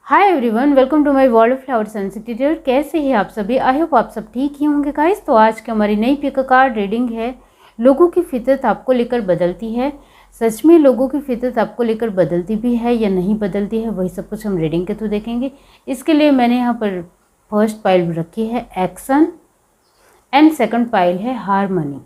Hi everyone, welcome to my world of flowers and tutorial. कैसे हैं आप सभी? आई होप आप सब ठीक ही होंगे गाइस। तो आज की हमारी नई पिक कार्ड रीडिंग है, लोगों की फितरत आपको लेकर बदलती है। सच में लोगों की फितरत आपको लेकर बदलती भी है या नहीं बदलती है, वही सब कुछ हम रीडिंग के थ्रू देखेंगे। इसके लिए मैंने यहाँ पर फर्स्ट पाइल रखी है एक्शन एंड सेकंड पाइल है हारमनी।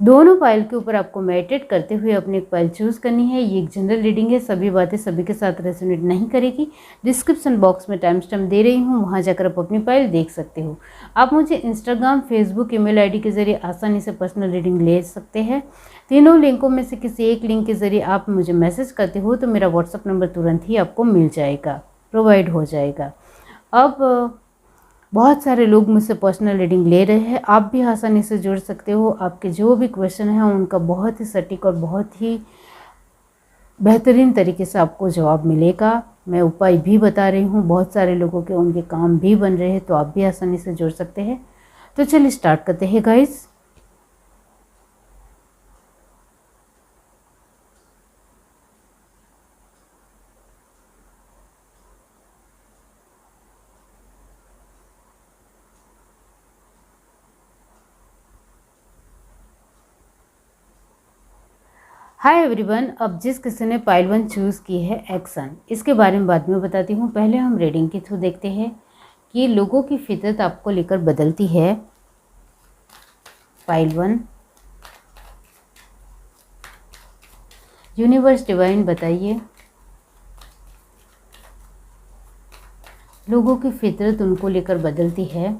दोनों पाइल के ऊपर आपको मेडिटेट करते हुए अपनी एक पाइल चूज़ करनी है। ये एक जनरल रीडिंग है, सभी बातें सभी के साथ रेजोनेट नहीं करेगी। डिस्क्रिप्शन बॉक्स में टाइम स्टैम्प दे रही हूँ, वहाँ जाकर आप अपनी पाइल देख सकते हो। आप मुझे इंस्टाग्राम, फेसबुक, ईमेल आईडी के जरिए आसानी से पर्सनल रीडिंग ले सकते हैं। तीनों लिंकों में से किसी एक लिंक के जरिए आप मुझे मैसेज करते हो तो मेरा व्हाट्सअप नंबर तुरंत ही आपको मिल जाएगा, प्रोवाइड हो जाएगा। अब बहुत सारे लोग मुझसे पर्सनल रीडिंग ले रहे हैं, आप भी आसानी से जुड़ सकते हो। आपके जो भी क्वेश्चन हैं उनका बहुत ही सटीक और बहुत ही बेहतरीन तरीके से आपको जवाब मिलेगा। मैं उपाय भी बता रही हूँ, बहुत सारे लोगों के उनके काम भी बन रहे हैं, तो आप भी आसानी से जुड़ सकते हैं। तो चलिए स्टार्ट करते हैं गाइस। हाय एवरीवन, अब जिस किसी ने पाइल 1 चूज़ की है एक्शन, इसके बारे में बाद में बताती हूँ। पहले हम रीडिंग के थ्रू देखते हैं कि लोगों की फितरत आपको लेकर बदलती है। पाइल 1, यूनिवर्स डिवाइन बताइए लोगों की फितरत उनको लेकर बदलती है।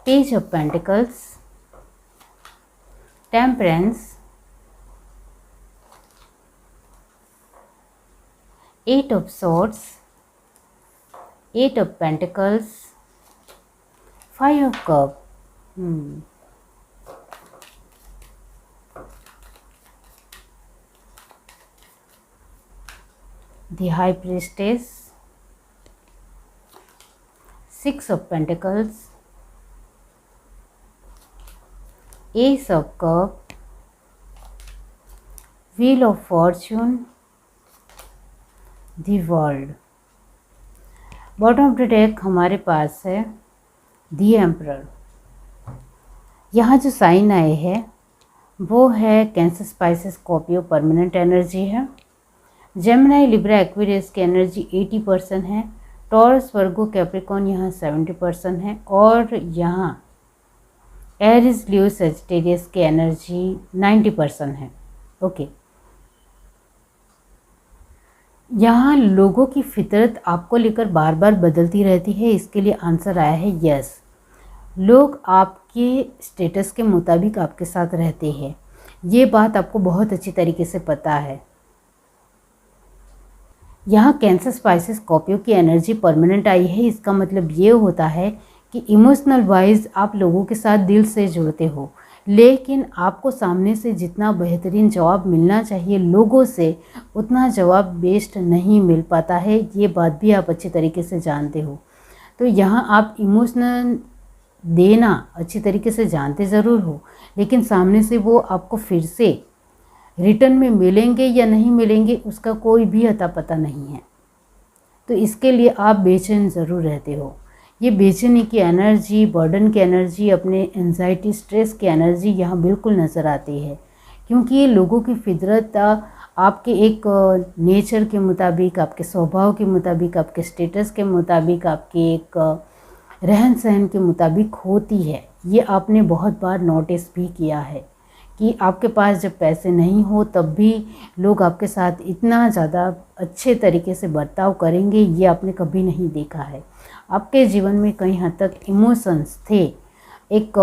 Page of pentacles, temperance, 8 of swords, 8 of pentacles, 5 of cup, the high priestess, 6 of pentacles, Ace of Cup, Wheel of Fortune, The World। Bottom of the deck हमारे पास है द एम्परर। यहाँ जो साइन आए हैं वो है cancer, spices, Scorpio permanent energy है। Gemini, Libra, Aquarius की एनर्जी 80% है। टॉरस, वर्गो, कैप्रिकॉर्न यहाँ 70% है। और यहाँ एरिस, लियो, सजिटेरियस की एनर्जी 90% है। ओके, यहाँ लोगों की फितरत आपको लेकर बार बार बदलती रहती है। इसके लिए आंसर आया है यस। लोग आपके स्टेटस के मुताबिक आपके साथ रहते हैं, ये बात आपको बहुत अच्छी तरीके से पता है। यहाँ कैंसर, स्पाइसेस, स्कॉर्पियो की एनर्जी परमानेंट आई है। इसका मतलब ये होता है कि इमोशनल वाइज आप लोगों के साथ दिल से जुड़ते हो, लेकिन आपको सामने से जितना बेहतरीन जवाब मिलना चाहिए लोगों से, उतना जवाब बेस्ट नहीं मिल पाता है। ये बात भी आप अच्छी तरीके से जानते हो। तो यहाँ आप इमोशनल देना अच्छी तरीके से जानते ज़रूर हो, लेकिन सामने से वो आपको फिर से रिटर्न में मिलेंगे या नहीं मिलेंगे उसका कोई भी अता पता नहीं है। तो इसके लिए आप बेचैन ज़रूर रहते हो। ये बेचैनी की एनर्जी, बर्डन की एनर्जी, अपने एंजाइटी, स्ट्रेस की एनर्जी यहाँ बिल्कुल नज़र आती है, क्योंकि ये लोगों की फितरत आपके एक नेचर के मुताबिक, आपके स्वभाव के मुताबिक, आपके स्टेटस के मुताबिक, आपके एक रहन सहन के मुताबिक होती है। ये आपने बहुत बार नोटिस भी किया है कि आपके पास जब पैसे नहीं हो तब भी लोग आपके साथ इतना ज़्यादा अच्छे तरीके से बर्ताव करेंगे, ये आपने कभी नहीं देखा है। आपके जीवन में कई हद तक इमोशंस थे, एक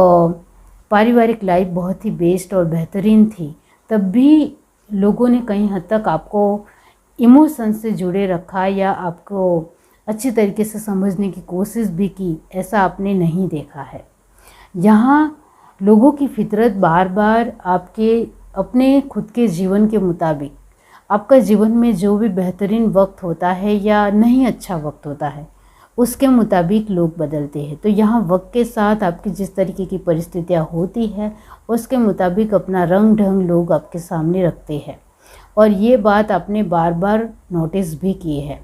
पारिवारिक लाइफ बहुत ही बेस्ट और बेहतरीन थी, तब भी लोगों ने कई हद तक आपको इमोशंस से जुड़े रखा या आपको अच्छी तरीके से समझने की कोशिश भी की, ऐसा आपने नहीं देखा है। यहाँ लोगों की फितरत बार बार आपके अपने खुद के जीवन के मुताबिक, आपका जीवन में जो भी बेहतरीन वक्त होता है या नहीं अच्छा वक्त होता है, उसके मुताबिक लोग बदलते हैं। तो यहाँ वक्त के साथ आपकी जिस तरीके की परिस्थितियाँ होती है उसके मुताबिक अपना रंग ढंग लोग आपके सामने रखते हैं। और ये बात आपने बार बार नोटिस भी की है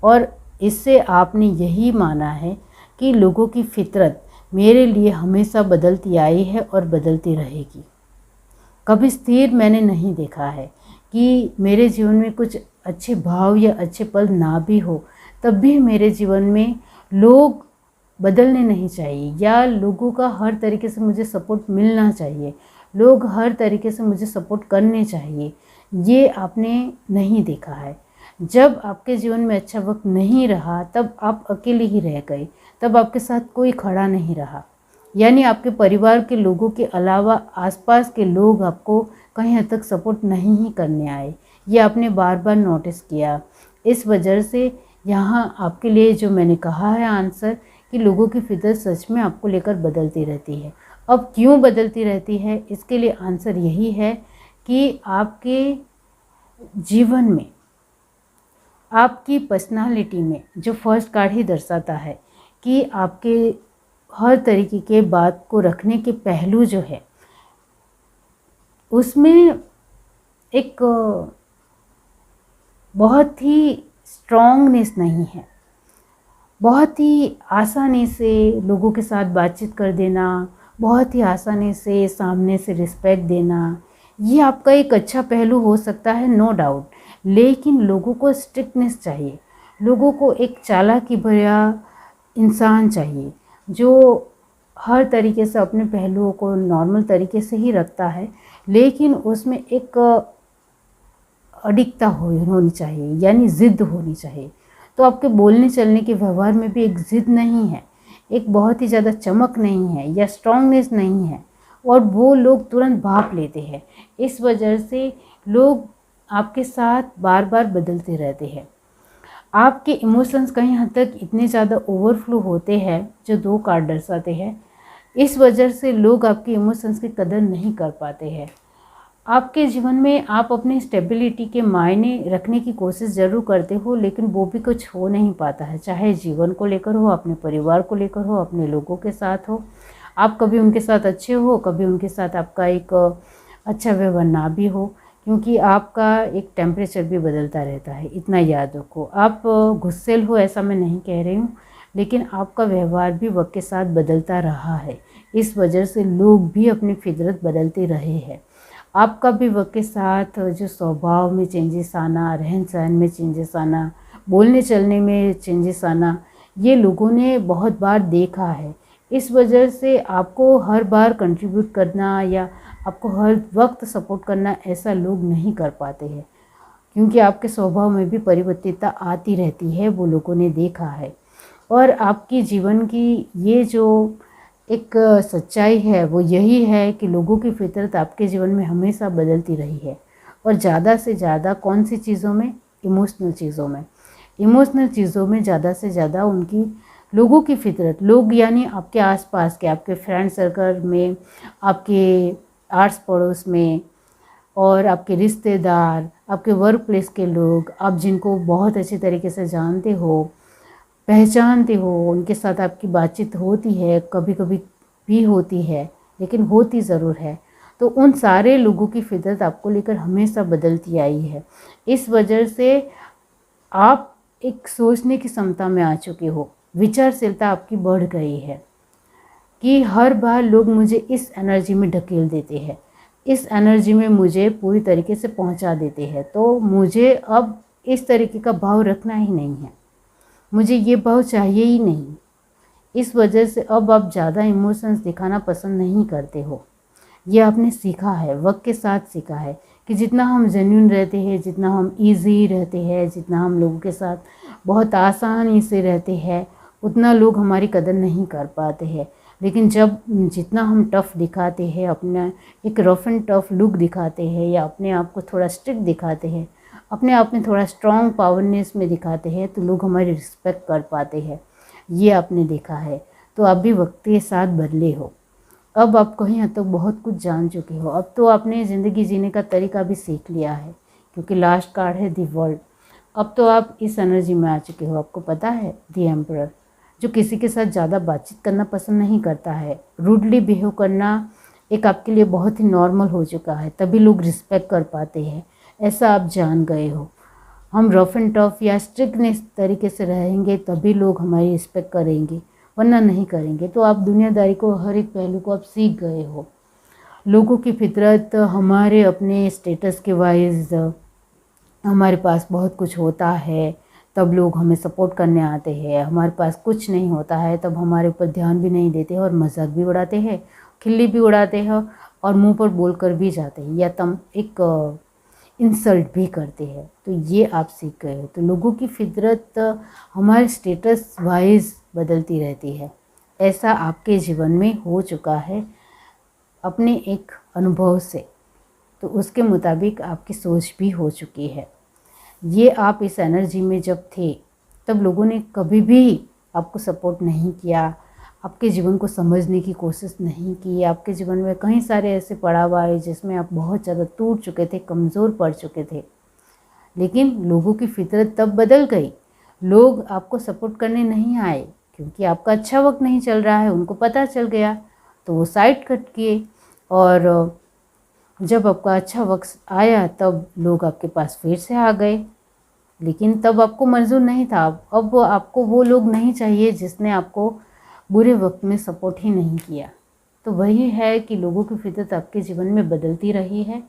और इससे आपने यही माना है कि लोगों की फितरत मेरे लिए हमेशा बदलती आई है और बदलती रहेगी। कभी स्थिर मैंने नहीं देखा है कि मेरे जीवन में कुछ अच्छे भाव या अच्छे पल ना भी हो तब भी मेरे जीवन में लोग बदलने नहीं चाहिए या लोगों का हर तरीके से मुझे सपोर्ट मिलना चाहिए, लोग हर तरीके से मुझे सपोर्ट करने चाहिए। ये आपने नहीं देखा है। जब आपके जीवन में अच्छा वक्त नहीं रहा तब आप अकेले ही रह गए, तब आपके साथ कोई खड़ा नहीं रहा। यानी आपके परिवार के लोगों के अलावा आसपास के लोग आपको कहीं हद तक सपोर्ट नहीं ही करने आए। ये आपने बार बार नोटिस किया। इस वजह से यहाँ आपके लिए जो मैंने कहा है आंसर कि लोगों की फितरत सच में आपको लेकर बदलती रहती है। अब क्यों बदलती रहती है इसके लिए आंसर यही है कि आपके जीवन में, आपकी पर्सनालिटी में जो फर्स्ट कार्ड ही दर्शाता है कि आपके हर तरीके के बात को रखने के पहलू जो है उसमें एक बहुत ही स्ट्रॉन्गनेस नहीं है। बहुत ही आसानी से लोगों के साथ बातचीत कर देना, बहुत ही आसानी से सामने से रिस्पेक्ट देना, ये आपका एक अच्छा पहलू हो सकता है, नो डाउट। लेकिन लोगों को स्ट्रिक्टनेस चाहिए, लोगों को एक चालाकी भरा इंसान चाहिए जो हर तरीके से अपने पहलुओं को नॉर्मल तरीके से ही रखता है, लेकिन उसमें एक अडिगता होनी चाहिए, यानी ज़िद होनी चाहिए। तो आपके बोलने चलने के व्यवहार में भी एक ज़िद नहीं है, एक बहुत ही ज़्यादा चमक नहीं है या स्ट्रॉन्गनेस नहीं है और वो लोग तुरंत भाप लेते हैं। इस वजह से लोग आपके साथ बार बार बदलते रहते हैं। आपके इमोशंस कहीं हद तक इतने ज़्यादा ओवरफ्लो होते हैं जो 2 कार्ड दर्शाते हैं। इस वजह से लोग आपके इमोशंस की कदर नहीं कर पाते हैं। आपके जीवन में आप अपनी स्टेबिलिटी के मायने रखने की कोशिश ज़रूर करते हो, लेकिन वो भी कुछ हो नहीं पाता है, चाहे जीवन को लेकर हो, अपने परिवार को लेकर हो, अपने लोगों के साथ हो। आप कभी उनके साथ अच्छे हो, कभी उनके साथ आपका एक अच्छा व्यवहार ना भी हो, क्योंकि आपका एक टेम्परेचर भी बदलता रहता है। इतना याद रखो, आप गुस्सैल हो ऐसा मैं नहीं कह रही हूँ, लेकिन आपका व्यवहार भी वक्त के साथ बदलता रहा है। इस वजह से लोग भी अपनी फितरत बदलते रहे हैं। आपका भी वक्त के साथ जो स्वभाव में चेंजेस आना, रहन सहन में चेंजेस आना, बोलने चलने में चेंजेस आना, ये लोगों ने बहुत बार देखा है। इस वजह से आपको हर बार कंट्रीब्यूट करना या आपको हर वक्त सपोर्ट करना ऐसा लोग नहीं कर पाते हैं, क्योंकि आपके स्वभाव में भी परिवर्तितता आती रहती है, वो लोगों ने देखा है। और आपकी जीवन की ये जो एक सच्चाई है वो यही है कि लोगों की फितरत आपके जीवन में हमेशा बदलती रही है। और ज़्यादा से ज़्यादा कौन सी चीज़ों में? इमोशनल चीज़ों में। इमोशनल चीज़ों में ज़्यादा से ज़्यादा उनकी लोगों की फितरत, लोग यानी आपके आसपास के, आपके फ्रेंड सर्कल में, आपके आस पड़ोस में और आपके रिश्तेदार, आपके वर्क प्लेस के लोग, आप जिनको बहुत अच्छी तरीके से जानते हो, पहचानते हो, उनके साथ आपकी बातचीत होती है, कभी कभी भी होती है, लेकिन होती ज़रूर है। तो उन सारे लोगों की फितरत आपको लेकर हमेशा बदलती आई है। इस वजह से आप एक सोचने की क्षमता में आ चुके हो, विचारशीलता आपकी बढ़ गई है कि हर बार लोग मुझे इस एनर्जी में ढकेल देते हैं, इस एनर्जी में मुझे पूरी तरीके से पहुंचा देते हैं, तो मुझे अब इस तरीके का भाव रखना ही नहीं है, मुझे ये भाव चाहिए ही नहीं। इस वजह से अब आप ज़्यादा इमोशंस दिखाना पसंद नहीं करते हो। ये आपने सीखा है, वक्त के साथ सीखा है कि जितना हम जेन्युइन रहते हैं, जितना हम इजी रहते हैं, जितना हम लोगों के साथ बहुत आसानी से रहते हैं, उतना लोग हमारी कदर नहीं कर पाते हैं। लेकिन जब जितना हम टफ़ दिखाते हैं, अपना एक रफ एंड टफ लुक दिखाते हैं या अपने आप को थोड़ा स्ट्रिक्ट दिखाते हैं, अपने आप में थोड़ा स्ट्रॉन्ग पावरनेस में दिखाते हैं, तो लोग हमारी रिस्पेक्ट कर पाते हैं। ये आपने देखा है। तो आप भी वक्त के साथ बदले हो। अब आप कहीं हद तक बहुत कुछ जान चुके हो। अब तो आपने ज़िंदगी जीने का तरीका भी सीख लिया है, क्योंकि लास्ट कार्ड है द वर्ल्ड। अब तो आप इस एनर्जी में आ चुके हो। आपको पता है द एम्परर, जो किसी के साथ ज़्यादा बातचीत करना पसंद नहीं करता है। रूडली बिहेव करना एक आपके लिए बहुत ही नॉर्मल हो चुका है, तभी लोग रिस्पेक्ट कर पाते हैं, ऐसा आप जान गए हो। हम रफ एंड टफ या स्ट्रिक्टनेस तरीके से रहेंगे तभी लोग हमारी रिस्पेक्ट करेंगे, वरना नहीं करेंगे। तो आप दुनियादारी को हर एक पहलू को आप सीख गए हो। लोगों की फितरत हमारे अपने स्टेटस के वाइज, हमारे पास बहुत कुछ होता है तब लोग हमें सपोर्ट करने आते हैं, हमारे पास कुछ नहीं होता है तब हमारे ऊपर ध्यान भी नहीं देते हैं और मजाक भी उड़ाते हैं, खिल्ली भी उड़ाते हैं और मुंह पर बोल कर भी जाते हैं या तम एक इंसल्ट भी करते हैं। तो ये आप सीख गए हो। तो लोगों की फितरत हमारे स्टेटस वाइज बदलती रहती है, ऐसा आपके जीवन में हो चुका है अपने एक अनुभव से। तो उसके मुताबिक आपकी सोच भी हो चुकी है। ये आप इस एनर्जी में जब थे तब लोगों ने कभी भी आपको सपोर्ट नहीं किया, आपके जीवन को समझने की कोशिश नहीं की। आपके जीवन में कई सारे ऐसे पड़ाव आए जिसमें आप बहुत ज़्यादा टूट चुके थे, कमज़ोर पड़ चुके थे, लेकिन लोगों की फितरत तब बदल गई। लोग आपको सपोर्ट करने नहीं आए क्योंकि आपका अच्छा वक्त नहीं चल रहा है, उनको पता चल गया तो वो साइड कट किए। और जब आपका अच्छा वक्त आया तब लोग आपके पास फिर से आ गए, लेकिन तब आपको मंजूर नहीं था। अब आपको वो लोग नहीं चाहिए जिसने आपको बुरे वक्त में सपोर्ट ही नहीं किया। तो वही है कि लोगों की फितरत आपके जीवन में बदलती रही है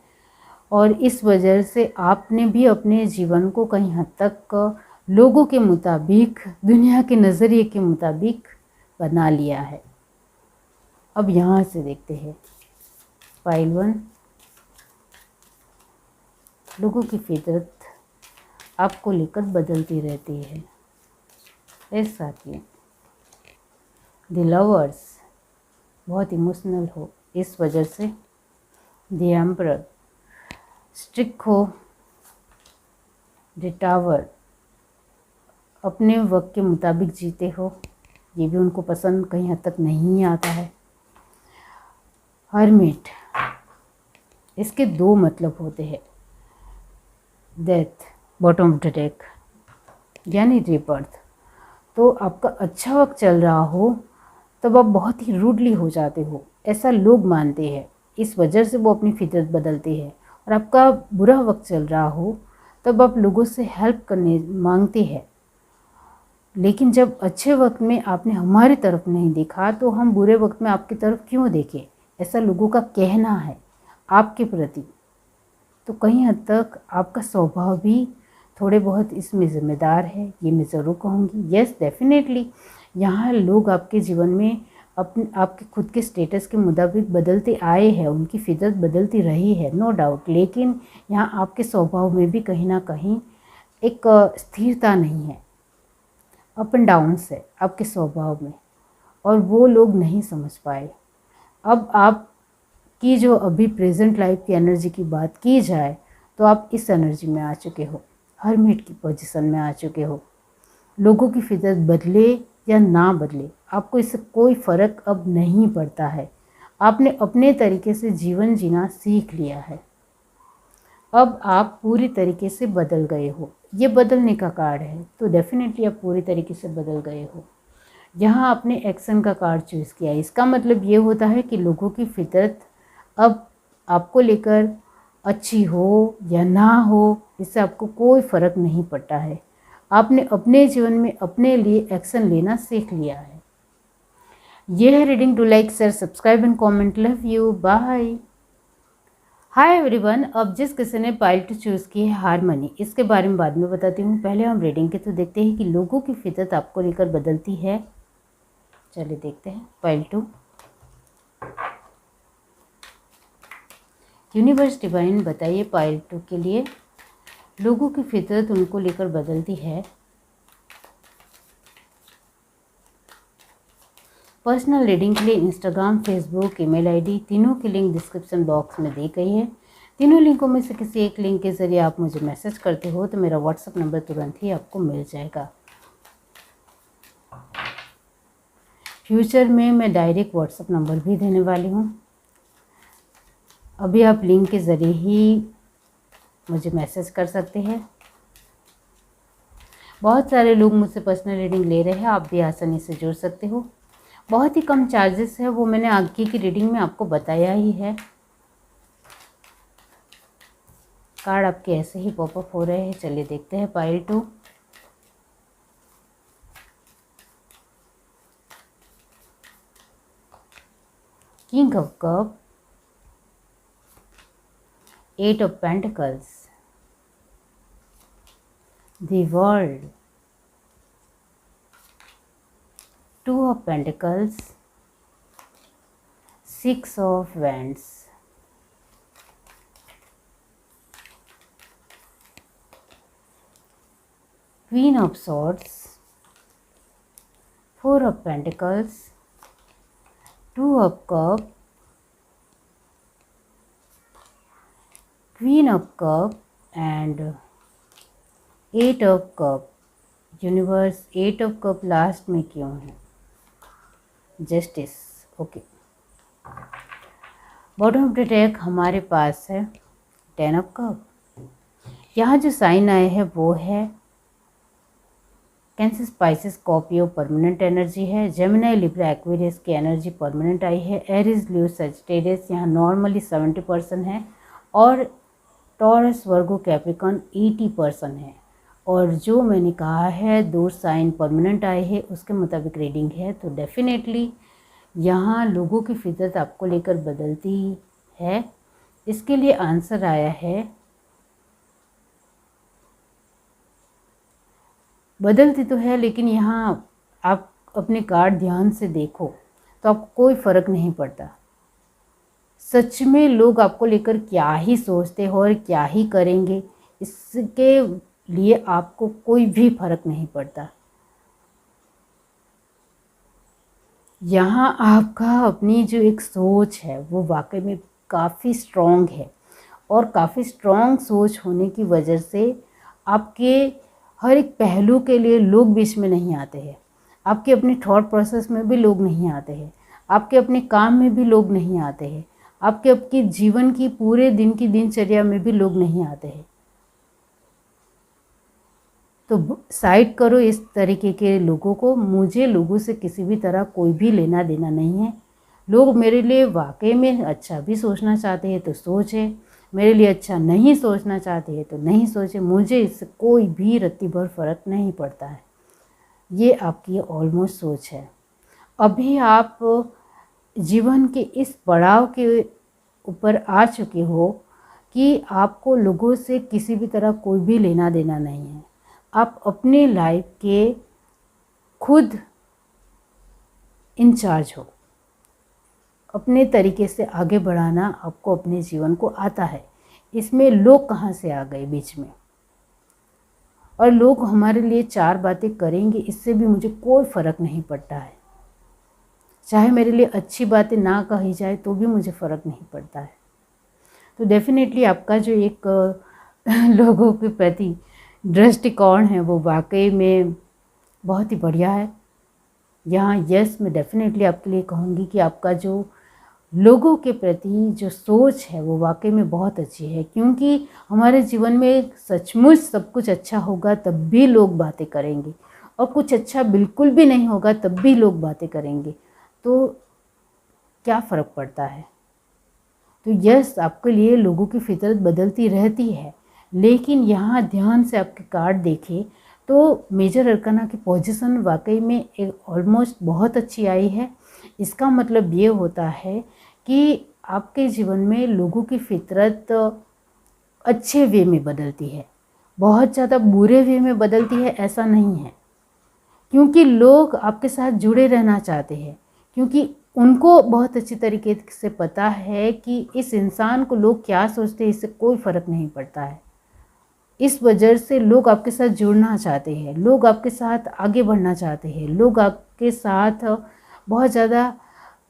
और इस वजह से आपने भी अपने जीवन को कहीं हद तक लोगों के मुताबिक, दुनिया के नज़रिए के मुताबिक बना लिया है। अब यहाँ से देखते हैं पाइल 1, लोगों की फितरत आपको लेकर बदलती रहती है। इस साथ में द लवर्स बहुत इमोशनल हो, इस वजह से द एम्परर स्ट्रिक्ट हो, द टावर अपने वक्त के मुताबिक जीते हो, ये भी उनको पसंद कहीं हद तक नहीं आता है। हर्मिट, इसके दो मतलब होते हैं, death bottom of the deck यानी रीबर्थ। तो आपका अच्छा वक्त चल रहा हो तब आप बहुत ही रूडली हो जाते हो, ऐसा लोग मानते हैं, इस वजह से वो अपनी फितरत बदलते हैं। और आपका बुरा वक्त चल रहा हो तब आप लोगों से हेल्प करने मांगते हैं, लेकिन जब अच्छे वक्त में आपने हमारी तरफ नहीं देखा तो हम बुरे वक्त में आपकी तरफ क्यों देखें, ऐसा लोगों का कहना है आपके प्रति। तो कहीं हद तक आपका स्वभाव भी थोड़े बहुत इसमें ज़िम्मेदार है, ये मैं ज़रूर कहूँगी। यस डेफिनेटली, यहाँ लोग आपके जीवन में आपके खुद के स्टेटस के मुताबिक बदलते आए हैं, उनकी फितरत बदलती रही है, नो डाउट। लेकिन यहाँ आपके स्वभाव में भी कहीं ना कहीं एक स्थिरता नहीं है, अप एंड डाउन्स है आपके स्वभाव में, और वो लोग नहीं समझ पाए। अब आप की जो अभी प्रेजेंट लाइफ की एनर्जी की बात की जाए तो आप इस एनर्जी में आ चुके हो, हर्मिट की पोजीशन में आ चुके हो। लोगों की फितरत बदले या ना बदले आपको इससे कोई फ़र्क अब नहीं पड़ता है। आपने अपने तरीके से जीवन जीना सीख लिया है। अब आप पूरी तरीके से बदल गए हो, ये बदलने का कार्ड है, तो डेफिनेटली आप पूरी तरीके से बदल गए हो। यहाँ आपने एक्शन का कार्ड चूज़ किया, इसका मतलब ये होता है कि लोगों की फितरत अब आपको लेकर अच्छी हो या ना हो, इससे आपको कोई फ़र्क नहीं पड़ता है। आपने अपने जीवन में अपने लिए एक्शन लेना सीख लिया है। यह है reading. To like, share, subscribe and comment. Love you, bye. Hi everyone. अब जिस किसी ने पाइल 2 चूज़ की है, हारमनी, इसके बारे में बाद में बताती हूँ। पहले हम रीडिंग के तो देखते हैं कि लोगों की फितरत आपको लेकर बदलती है। चलिए देखते हैं पाइल 2। यूनिवर्स डिवाइन बताइए पाइल 2 के लिए लोगों की फितरत उनको लेकर बदलती है। पर्सनल रीडिंग के लिए इंस्टाग्राम, फेसबुक, ईमेल आईडी तीनों की लिंक डिस्क्रिप्शन बॉक्स में दी गई है। तीनों लिंकों में से किसी एक लिंक के ज़रिए आप मुझे मैसेज करते हो तो मेरा व्हाट्सएप नंबर तुरंत ही आपको मिल जाएगा। फ्यूचर में मैं डायरेक्ट व्हाट्सएप नंबर भी देने वाली हूँ, अभी आप लिंक के ज़रिए ही मुझे मैसेज कर सकते हैं। बहुत सारे लोग मुझसे पर्सनल रीडिंग ले रहे हैं, आप भी आसानी से जुड़ सकते हो। बहुत ही कम चार्जेस है, वो मैंने आगे की रीडिंग में आपको बताया ही है। कार्ड आपके ऐसे ही पॉपअप हो रहे हैं। चलिए देखते हैं pile 2। King of cup, 8 of pentacles, the world, 2 of pentacles, 6 of wands, Queen of Swords, 4 of Pentacles, 2 of Cups, Queen of Cups and 8 of Cups। Universe 8 of cup last में क्यों है? Justice. Okay, bottom of the deck हमारे पास है 10 of cup. यहाँ जो sign आए हैं वो है cancer, spices, Scorpio permanent energy है। जेमिनी, लिब्रा, एक्वेरियस की एनर्जी परमानेंट आई है। एरीज, लियो, सजिटेरियस यहाँ नॉर्मली 70% है और टॉरस, वर्गो, कैप्रिकॉर्न 80% है। और जो मैंने कहा है 2 साइन परमानेंट आए हैं उसके मुताबिक रीडिंग है, तो डेफिनेटली यहाँ लोगों की फितरत आपको लेकर बदलती है। इसके लिए आंसर आया है बदलती तो है, लेकिन यहाँ आप अपने कार्ड ध्यान से देखो तो आपको कोई फ़र्क नहीं पड़ता। सच में लोग आपको लेकर क्या ही सोचते हो और क्या ही करेंगे, इसके लिए आपको कोई भी फ़र्क नहीं पड़ता। यहाँ आपका अपनी जो एक सोच है वो वाकई में काफ़ी स्ट्रॉन्ग है और काफ़ी स्ट्रॉन्ग सोच होने की वजह से आपके हर एक पहलू के लिए लोग बीच में नहीं आते हैं। आपके अपने थॉट प्रोसेस में भी लोग नहीं आते हैं, आपके अपने काम में भी लोग नहीं आते हैं, आपके जीवन की पूरे दिन की दिनचर्या में भी लोग नहीं आते हैं। तो साइड करो इस तरीके के लोगों को। मुझे लोगों से किसी भी तरह कोई भी लेना देना नहीं है। लोग मेरे लिए वाकई में अच्छा भी सोचना चाहते हैं तो सोचे, मेरे लिए अच्छा नहीं सोचना चाहते हैं तो नहीं सोचे, मुझे इससे कोई भी रत्ती भर फ़र्क नहीं पड़ता है। ये आपकी ऑलमोस्ट सोच है। अभी आप जीवन के इस पड़ाव के ऊपर आ चुके हो कि आपको लोगों से किसी भी तरह कोई भी लेना देना नहीं है। आप अपने लाइफ के खुद इंचार्ज हो। अपने तरीके से आगे बढ़ाना आपको अपने जीवन को आता है। इसमें लोग कहाँ से आ गए बीच में? और लोग हमारे लिए 4 बातें करेंगे, इससे भी मुझे कोई फ़र्क नहीं पड़ता है। चाहे मेरे लिए अच्छी बातें ना कही जाए तो भी मुझे फ़र्क नहीं पड़ता है। तो डेफिनेटली आपका जो एक लोगों के प्रति दृष्टिकोण है वो वाकई में बहुत ही बढ़िया है। यहाँ यस, मैं डेफिनेटली आपके लिए कहूँगी कि आपका जो लोगों के प्रति जो सोच है वो वाकई में बहुत अच्छी है, क्योंकि हमारे जीवन में सचमुच सब कुछ अच्छा होगा तब भी लोग बातें करेंगे और कुछ अच्छा बिल्कुल भी नहीं होगा तब भी लोग बातें करेंगे, तो क्या फ़र्क पड़ता है। तो यस, आपके लिए लोगों की फितरत बदलती रहती है, लेकिन यहाँ ध्यान से आपके कार्ड देखें तो मेजर अरकाना की पोजीशन वाकई में एक ऑलमोस्ट बहुत अच्छी आई है। इसका मतलब ये होता है कि आपके जीवन में लोगों की फितरत अच्छे वे में बदलती है, बहुत ज़्यादा बुरे वे में बदलती है ऐसा नहीं है, क्योंकि लोग आपके साथ जुड़े रहना चाहते हैं, क्योंकि उनको बहुत अच्छी तरीके से पता है कि इस इंसान को लोग क्या सोचते हैं इससे कोई फ़र्क नहीं पड़ता है। इस वजह से लोग आपके साथ जुड़ना चाहते हैं, लोग आपके साथ आगे बढ़ना चाहते हैं, लोग आपके साथ बहुत ज़्यादा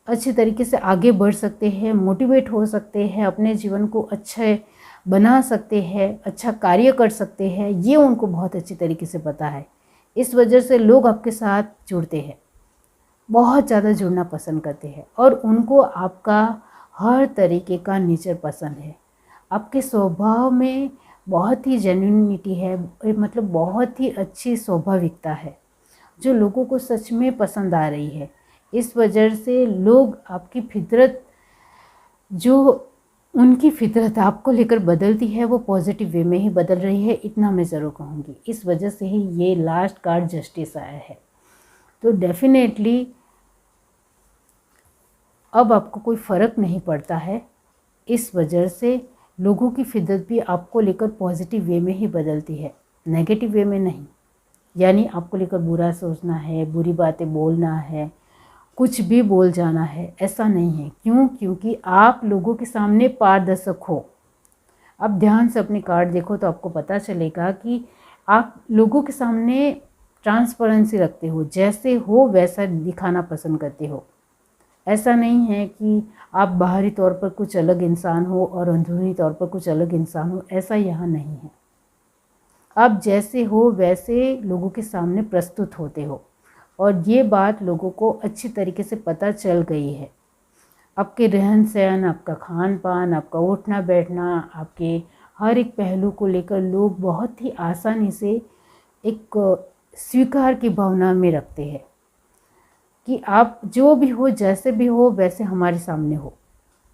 अच्छे तरीके से आगे बढ़ सकते हैं, मोटिवेट हो सकते हैं, अपने जीवन को अच्छे बना सकते हैं, अच्छा कार्य कर सकते हैं, ये उनको बहुत अच्छी तरीके से पता है। इस वजह से लोग आपके साथ जुड़ते हैं, बहुत ज़्यादा जुड़ना पसंद करते हैं और उनको आपका हर तरीके का नेचर पसंद है। आपके स्वभाव में बहुत ही जेन्युइनिटी है, मतलब बहुत ही अच्छी स्वाभाविकता है जो लोगों को सच में पसंद आ रही है। इस वजह से लोग आपकी फितरत, जो उनकी फितरत आपको लेकर बदलती है, वो पॉजिटिव वे में ही बदल रही है, इतना मैं ज़रूर कहूँगी। इस वजह से ही ये लास्ट कार्ड जस्टिस आया है। तो डेफिनेटली अब आपको कोई फ़र्क नहीं पड़ता है। इस वजह से लोगों की फितरत भी आपको लेकर पॉजिटिव वे में ही बदलती है, नेगेटिव वे में नहीं। यानी आपको लेकर बुरा सोचना है, बुरी बातें बोलना है, कुछ भी बोल जाना है, ऐसा नहीं है। क्यों? क्योंकि आप लोगों के सामने पारदर्शक हो। अब ध्यान से अपने कार्ड देखो तो आपको पता चलेगा कि आप लोगों के सामने ट्रांसपेरेंसी रखते हो, जैसे हो वैसा दिखाना पसंद करते हो। ऐसा नहीं है कि आप बाहरी तौर पर कुछ अलग इंसान हो और अंदरूनी तौर पर कुछ अलग इंसान हो, ऐसा यहाँ नहीं है। आप जैसे हो वैसे लोगों के सामने प्रस्तुत होते हो, और ये बात लोगों को अच्छी तरीके से पता चल गई है। आपके रहन सहन, आपका खान पान, आपका उठना बैठना, आपके हर एक पहलू को लेकर लोग बहुत ही आसानी से एक स्वीकार की भावना में रखते हैं कि आप जो भी हो, जैसे भी हो, वैसे हमारे सामने हो।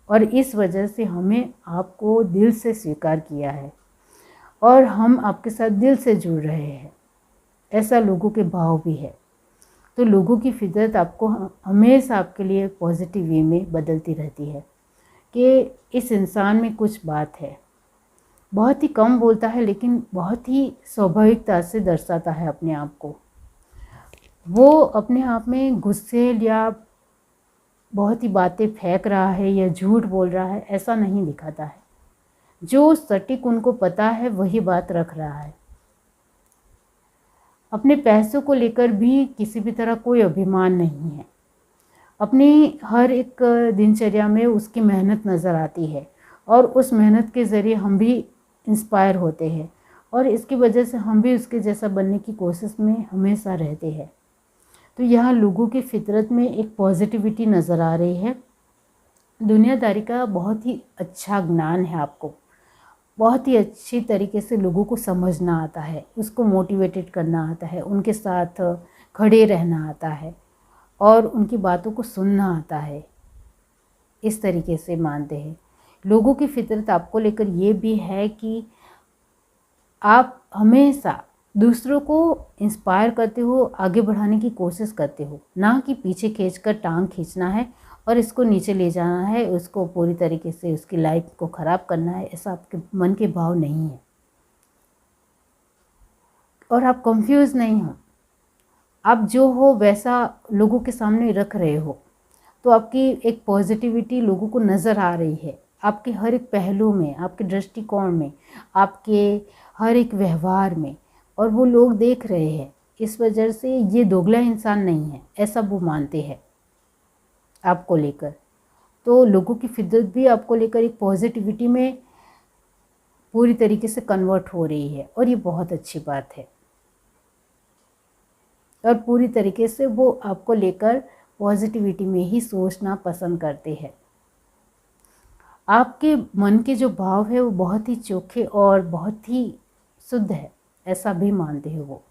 और इस वजह से हमें आपको दिल से स्वीकार किया है और हम आपके साथ दिल से जुड़ रहे हैं, ऐसा लोगों के भाव भी है। तो लोगों की फितरत आपको हमेशा आपके लिए पॉजिटिव वे में बदलती रहती है कि इस इंसान में कुछ बात है। बहुत ही कम बोलता है लेकिन बहुत ही स्वाभाविकता से दर्शाता है अपने आप को। वो अपने आप में गुस्से या बहुत ही बातें फेंक रहा है या झूठ बोल रहा है, ऐसा नहीं दिखाता है। जो सटीक उनको पता है वही बात रख रहा है। अपने पैसों को लेकर भी किसी भी तरह कोई अभिमान नहीं है। अपनी हर एक दिनचर्या में उसकी मेहनत नज़र आती है और उस मेहनत के ज़रिए हम भी इंस्पायर होते हैं और इसकी वजह से हम भी उसके जैसा बनने की कोशिश में हमेशा रहते हैं। तो यहाँ लोगों की फितरत में एक पॉजिटिविटी नज़र आ रही है। दुनियादारी का बहुत ही अच्छा ज्ञान है आपको, बहुत ही अच्छी तरीके से लोगों को समझना आता है, उसको मोटिवेटेड करना आता है, उनके साथ खड़े रहना आता है और उनकी बातों को सुनना आता है। इस तरीके से मानते हैं। लोगों की फितरत आपको लेकर ये भी है कि आप हमेशा दूसरों को इंस्पायर करते हो, आगे बढ़ाने की कोशिश करते हो, ना कि पीछे खींचकर टांग खींचना है और इसको नीचे ले जाना है, उसको पूरी तरीके से उसकी लाइफ को ख़राब करना है। ऐसा आपके मन के भाव नहीं है और आप कंफ्यूज नहीं हो। आप जो हो वैसा लोगों के सामने रख रहे हो, तो आपकी एक पॉजिटिविटी लोगों को नज़र आ रही है आपके हर एक पहलू में, आपके दृष्टिकोण में, आपके हर एक व्यवहार में, और वो लोग देख रहे हैं। इस वजह से ये दोगला इंसान नहीं है, ऐसा वो मानते हैं आपको लेकर। तो लोगों की फितरत भी आपको लेकर एक पॉजिटिविटी में पूरी तरीके से कन्वर्ट हो रही है और ये बहुत अच्छी बात है। और पूरी तरीके से वो आपको लेकर पॉजिटिविटी में ही सोचना पसंद करते हैं। आपके मन के जो भाव है वो बहुत ही चोखे और बहुत ही शुद्ध है, ऐसा भी मानते हैं वो।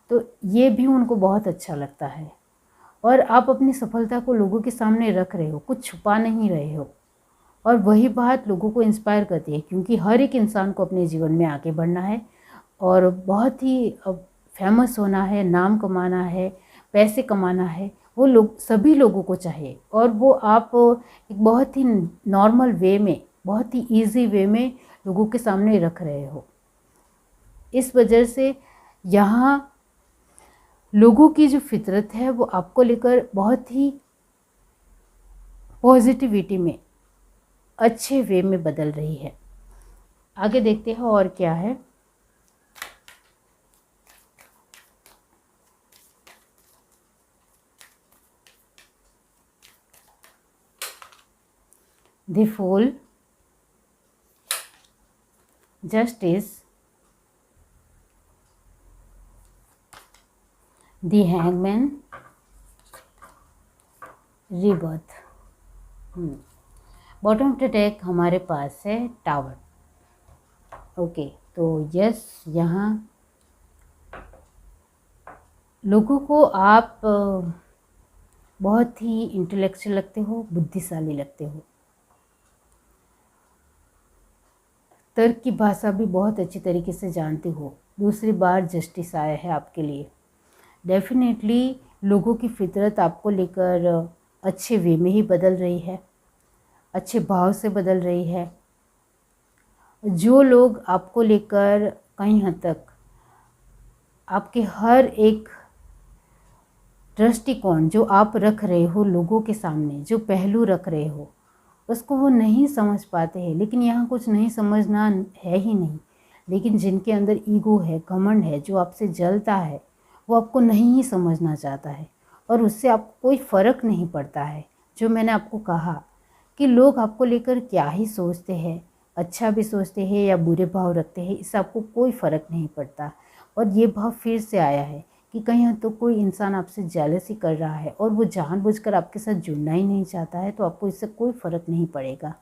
तो ये भी उनको बहुत अच्छा लगता है और आप अपनी सफलता को लोगों के सामने रख रहे हो, कुछ छुपा नहीं रहे हो, और वही बात लोगों को इंस्पायर करती है। क्योंकि हर एक इंसान को अपने जीवन में आगे बढ़ना है और बहुत ही फेमस होना है, नाम कमाना है, पैसे कमाना है, वो लोग सभी लोगों को चाहिए। और वो आप एक बहुत ही नॉर्मल वे में, बहुत ही इजी वे में लोगों के सामने रख रहे हो। इस वजह से यहाँ लोगों की जो फितरत है वो आपको लेकर बहुत ही पॉजिटिविटी में, अच्छे वे में बदल रही है। आगे देखते हैं और क्या है। The Fool, Justice, The Hangman, Rebirth। Bottom of the deck हमारे पास है टावर। ओके, तो यस, यहाँ लोगों को आप बहुत ही इंटेलेक्चुअल लगते हो, बुद्धिशाली लगते हो, तर्क की भाषा भी बहुत अच्छी तरीके से जानते हो। दूसरी बार जस्टिस आया है आपके लिए। डेफिनेटली लोगों की फितरत आपको लेकर अच्छे वे में ही बदल रही है, अच्छे भाव से बदल रही है। जो लोग आपको लेकर कहीं हद तक आपके हर एक दृष्टिकोण जो आप रख रहे हो लोगों के सामने, जो पहलू रख रहे हो, उसको वो नहीं समझ पाते हैं। लेकिन यहाँ कुछ नहीं समझना है ही नहीं, लेकिन जिनके अंदर ईगो है, घमंड है, जो आपसे जलता है, वो आपको नहीं ही समझना चाहता है और उससे आपको कोई फ़र्क नहीं पड़ता है। जो मैंने आपको कहा कि लोग आपको लेकर क्या ही सोचते हैं, अच्छा भी सोचते हैं या बुरे भाव रखते हैं, इससे आपको कोई फ़र्क नहीं पड़ता। और ये भाव फिर से आया है कि कहीं तो कोई इंसान आपसे जेलसी कर रहा है और वो जानबूझकर आपके साथ जुड़ना ही नहीं चाहता है, तो आपको इससे कोई फ़र्क नहीं पड़ेगा।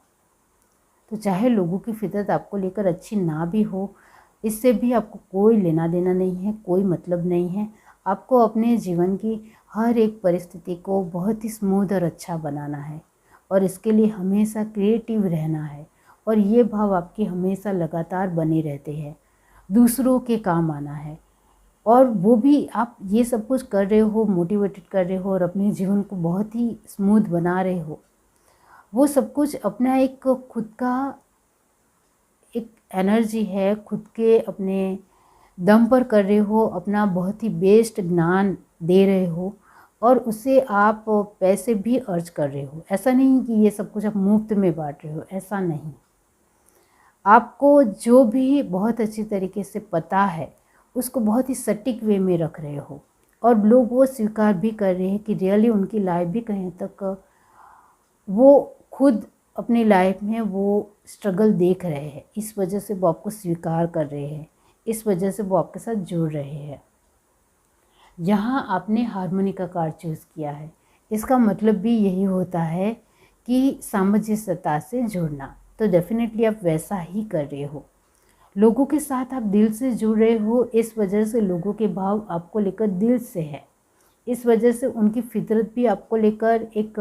तो चाहे लोगों की फितरत आपको लेकर अच्छी ना भी हो, इससे भी आपको कोई लेना देना नहीं है, कोई मतलब नहीं है। आपको अपने जीवन की हर एक परिस्थिति को बहुत ही स्मूथ और अच्छा बनाना है और इसके लिए हमेशा क्रिएटिव रहना है और ये भाव आपके हमेशा लगातार बने रहते हैं। दूसरों के काम आना है और वो भी आप ये सब कुछ कर रहे हो, मोटिवेटेड कर रहे हो और अपने जीवन को बहुत ही स्मूथ बना रहे हो। वो सब कुछ अपना एक खुद का एक एनर्जी है, खुद के अपने दम पर कर रहे हो, अपना बहुत ही बेस्ट ज्ञान दे रहे हो और उससे आप पैसे भी अर्ज कर रहे हो। ऐसा नहीं कि ये सब कुछ आप मुफ्त में बांट रहे हो, ऐसा नहीं। आपको जो भी बहुत अच्छी तरीके से पता है उसको बहुत ही सटीक वे में रख रहे हो और लोग वो स्वीकार भी कर रहे हैं कि रियली उनकी लाइफ भी कहीं तक वो खुद अपनी लाइफ में वो स्ट्रगल देख रहे हैं, इस वजह से वो आपको स्वीकार कर रहे हैं, इस वजह से वो आपके साथ जुड़ रहे हैं। यहाँ आपने हार्मोनी का कार्ड चूज़ किया है, इसका मतलब भी यही होता है कि सामंजस्यता से जुड़ना। तो डेफिनेटली आप वैसा ही कर रहे हो, लोगों के साथ आप दिल से जुड़ रहे हो, इस वजह से लोगों के भाव आपको लेकर दिल से है, इस वजह से उनकी फितरत भी आपको लेकर एक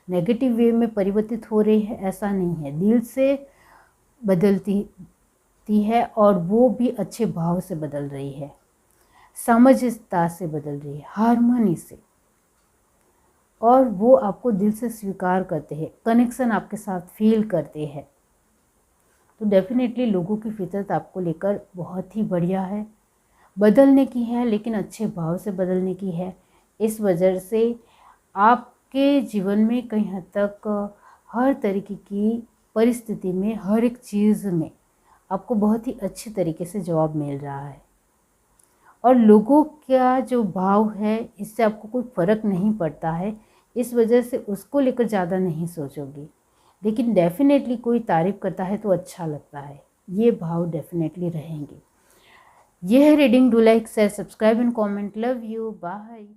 नेगेटिव वे में परिवर्तित हो रही है, ऐसा नहीं है। दिल से बदलती है और वो भी अच्छे भाव से बदल रही है, सामंजस्यता से बदल रही है, हार्मनी से, और वो आपको दिल से स्वीकार करते हैं, कनेक्शन आपके साथ फील करते हैं। तो डेफिनेटली लोगों की फितरत आपको लेकर बहुत ही बढ़िया है, बदलने की है, लेकिन अच्छे भाव से बदलने की है। इस वजह से आपके जीवन में कहीं हद तक हर तरीके की परिस्थिति में, हर एक चीज़ में आपको बहुत ही अच्छे तरीके से जवाब मिल रहा है और लोगों का जो भाव है इससे आपको कोई फ़र्क नहीं पड़ता है, इस वजह से उसको लेकर ज़्यादा नहीं सोचोगी। लेकिन डेफिनेटली कोई तारीफ़ करता है तो अच्छा लगता है, ये भाव डेफिनेटली रहेंगे। ये है reading. Do like, share, subscribe and comment. Love you, bye.